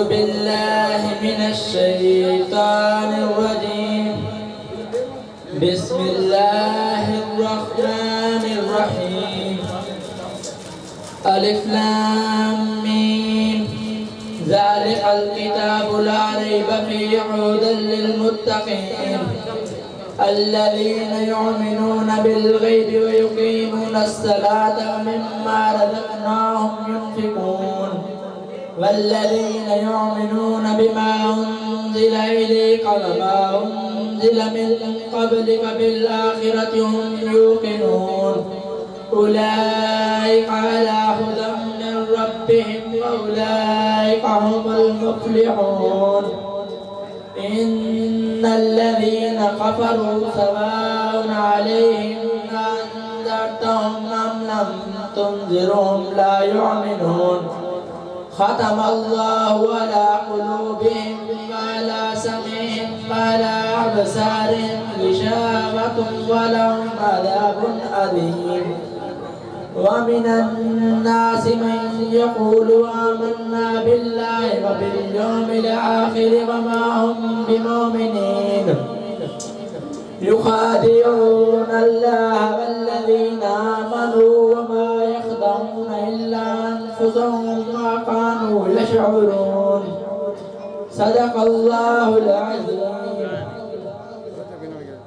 بالله من الشيطان الرجيم. بسم الله الرحمن الرحيم. ألف لام ميم. ذلك الكتاب لا ريب فيه هدى للمتقين الذين يؤمنون بالغيب ويقيمون الصلاة ومما رزقناهم ينفقون والذين يؤمنون بما أنزل إليك وما أنزل من قبلك بالآخرة هم يوقنون أولئك على هدى من ربهم وأولئك هم المفلحون. إن الذين كفروا سواء عليهم أنذرتهم أم لم تنذرهم لا يؤمنون. ختم الله على قلوبهم وعلى سمعهم وعلى أبصارهم غشاوة ولهم عذاب أليم. ومن الناس من يقول آمنا بالله وباليوم الآخر وما هم بمؤمنين يخادعون الله والذين آمنوا وما يخدعون إلا أنفسهم وما كانوا يشعرون. صدق الله العظيم.